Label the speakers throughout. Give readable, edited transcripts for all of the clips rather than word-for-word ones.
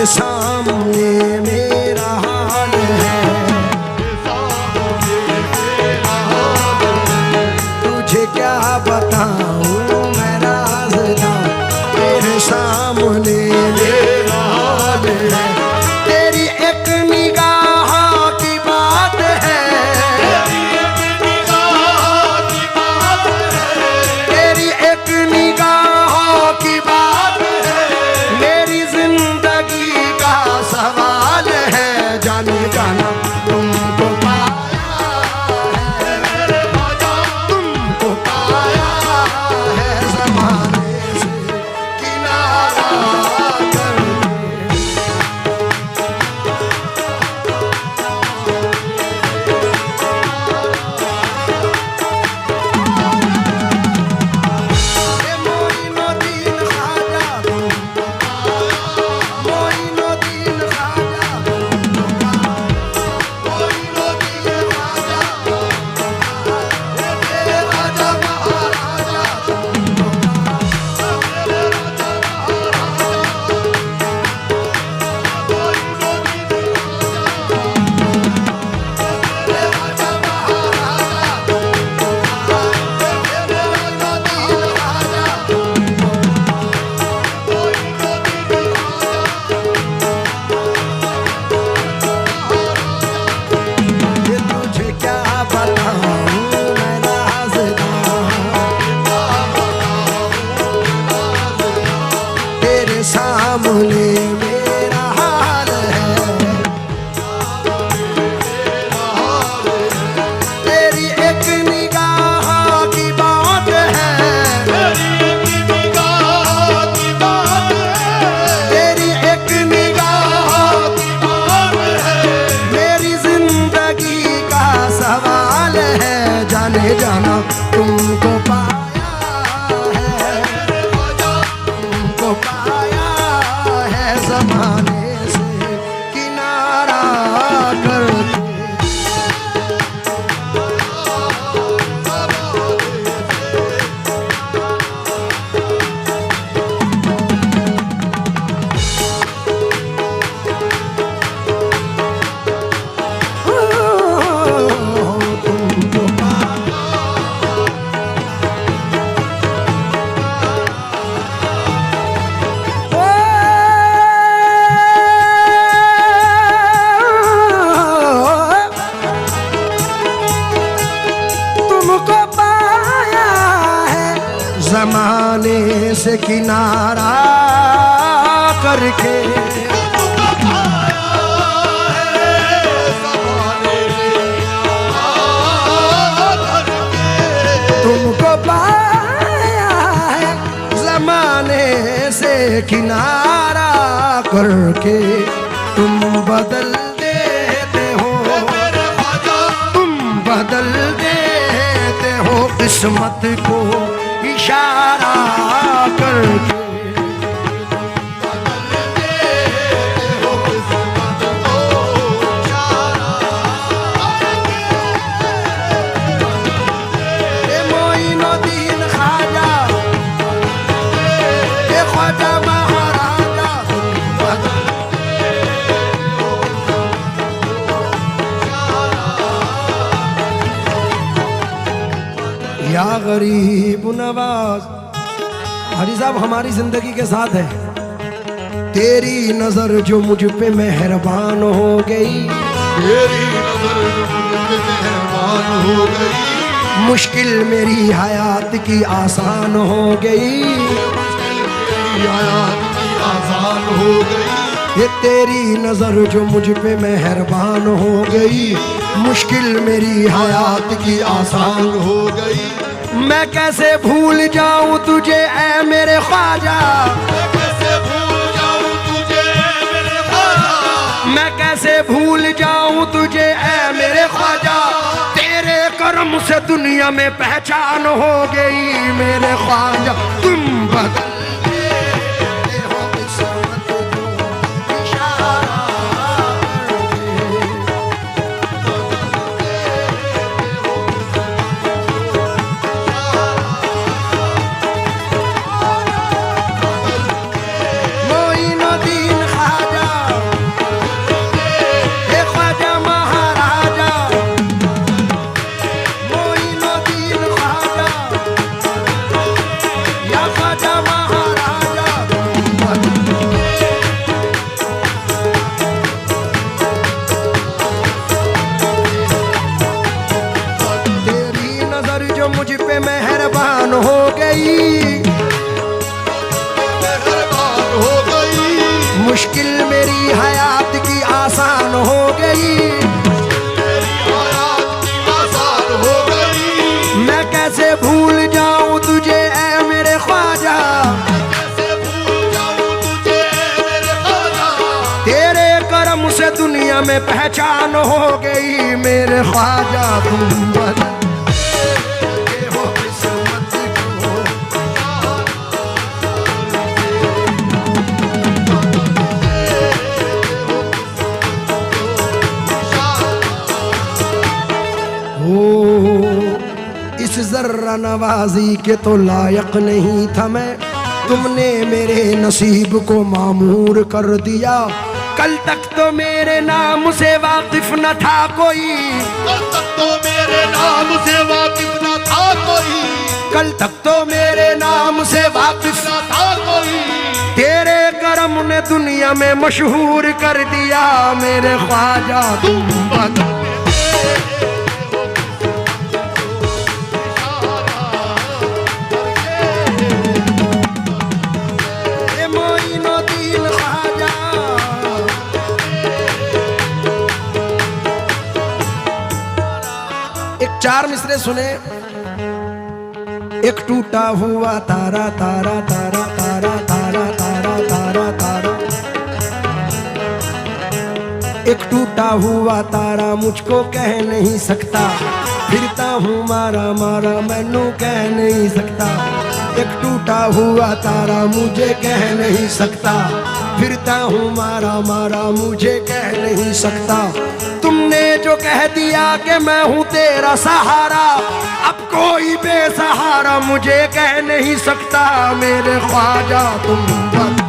Speaker 1: सामने मेरा हाल है, तुझे क्या बताऊं मैं राज़दां, तेरे सामने मेरा हाल है। तेरी एक निगाह की बात है, तेरी एक निगाह की बात है, मेरी जिंदगी का सवाल है। जाने जाना तुमको पाया है, मेरे बाजा तुमको पाया है, ज़माने से किनारा सामने मेरा हाल है, तेरी एक निगाह की बात है, तेरी एक निगाह की बात है, मेरी जिंदगी का सवाल है। जाने जाना तुमको पाया है, तुमको पाया है, ज़माने से किनारा करके। ज़माने से किनारा करके, तुमको पाया है ज़माने से किनारा करके। तुम बदल देते हो, तुम बदल देते हो किस्मत को इशारा करके। या गरीब नवाज, हाजी साहब हमारी जिंदगी के साथ है, तेरी नजर जो मुझ पे मेहरबान हो गई,
Speaker 2: तेरी नजर जो मुझ पे मेहरबान हो गई,
Speaker 1: मुश्किल मेरी हयात की आसान हो गई,
Speaker 2: मुश्किल मेरी हयात की आसान हो गई।
Speaker 1: ये तेरी नजर जो मुझ पे मेहरबान हो गई, मुश्किल मेरी हयात की आसान
Speaker 2: हो गई।
Speaker 1: मैं कैसे भूल जाऊं तुझे ऐ मेरे ख्वाजा,
Speaker 2: मैं कैसे भूल जाऊं तुझे ऐ मेरे ख्वाजा,
Speaker 1: मैं कैसे भूल जाऊं तुझे ऐ मेरे ख्वाजा, तेरे करम से दुनिया में पहचान हो गई मेरे ख्वाजा। तुम बदल देते हो किस्मत को इशारा करके, मोइनुद्दीन ख्वाजा, हे ख्वाजा महाराजा, मोइनुद्दीन ख्वाजा, या ख्वाजा महाराजा। तेरी नजर जो मुझ पे मेहरबान हो गई,
Speaker 2: मेहरबान हो गई,
Speaker 1: मुश्किल मेरी हयात की आसान हो गई,
Speaker 2: मेरी हयात की आसान हो गई।
Speaker 1: मैं कैसे भूल जाऊं तुझे ऐ मेरे ख्वाजा,
Speaker 2: कैसे भूल जाऊं तुझे ऐ मेरे ख्वाजा,
Speaker 1: तेरे करम से दुनिया में पहचान हो गई मेरे ख्वाजा। तुम बदलते हो किस्मत को, हो इस जर्रा नवाजी के तो लायक नहीं था मैं, तुमने मेरे नसीब को मामूर कर दिया। कल तक तो मेरे नाम से वाकिफ न था कोई,
Speaker 2: कल तक तो मेरे नाम से वाकिफ न था कोई,
Speaker 1: कल तक तो मेरे नाम से वाकिफ
Speaker 2: न था कोई।
Speaker 1: तेरे करम ने दुनिया में मशहूर कर दिया मेरे ख्वाजा। तुम बदल मोइनुद्दीन ख्वाजा, एक चार मिसरे सुने। एक टूटा हुआ तारा तारा तारा तारा तारा तारा तारा तारा, एक टूटा हुआ तारा मुझको कह नहीं सकता, फिरता हूँ मारा मारा मैनू कह नहीं सकता। एक टूटा हुआ तारा मुझे कह नहीं सकता, फिरता हूँ मारा मारा मुझे कह नहीं सकता। तुमने जो कह दिया कि मैं हूँ तेरा सहारा, अब कोई बेसहारा मुझे कह नहीं सकता मेरे ख्वाजा। तुम बदल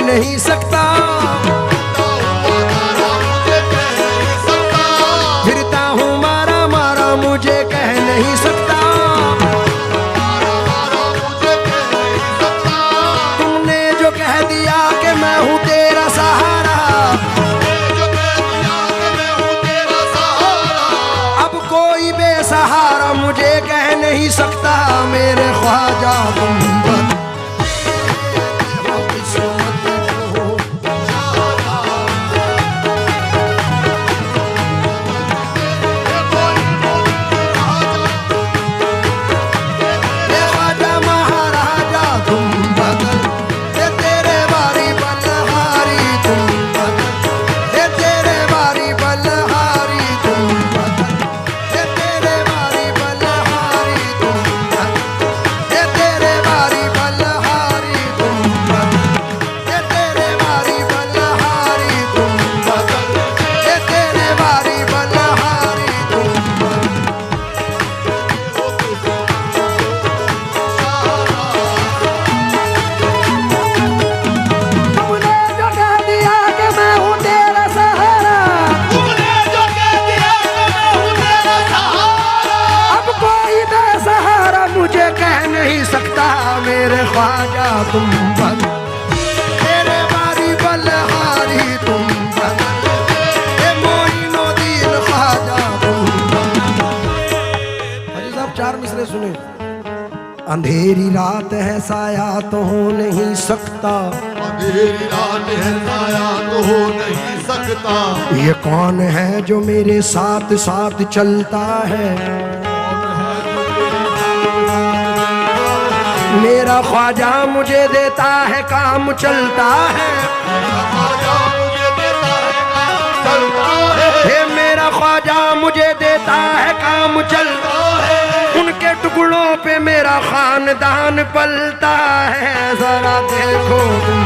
Speaker 1: नहीं सकता, फिरता हूँ मारा मारा मुझे कह नहीं सकता। तुमने जो कह दिया कि मैं हूँ तेरा सहारा, नहीं सकता मेरे ख्वाजा तुम बदल हो किस्मत को। ये ख्वाजा महाराजा तुम बदल, ये तेरे बारी बलहारी तुम बदल, ये तेरे बारी बलहारी तुम बदल, ये तेरे बारी बलहारी तुम बदल, ये तेरे बारी बलहारी तुम बदल, ये तेरे बारी बलहारी तुम बदल, ये तेरे बारी बलहारी तुम बदल। तुमने जो कह दिया कि मैं हूँ तेरा सहारा,
Speaker 2: तुमने जो कह दिया कि मैं हूँ तेरा सहारा,
Speaker 1: अब कोई बेसहारा मुझे कह नहीं सकता मेरे ख्वाजा तुम बदल, तेरे बारी बलहारी तुम बदल, ये मोइनुद्दीन ख्वाजा तुम बदल। हाजी साहब 4 मिसरे सुने। अंधेरी रात है साया तो हो नहीं सकता,
Speaker 2: अंधेरी रात है साया तो हो नहीं सकता,
Speaker 1: ये कौन है जो मेरे साथ साथ चलता है, मेरा ख्वाजा मुझे देता है काम चलता है,
Speaker 2: ख्वाजा मुझे देता है काम चलता है,
Speaker 1: हे मेरा ख्वाजा मुझे देता है काम चलता है, उनके टुकड़ों पे मेरा खानदान पलता है, जरा देखो तुम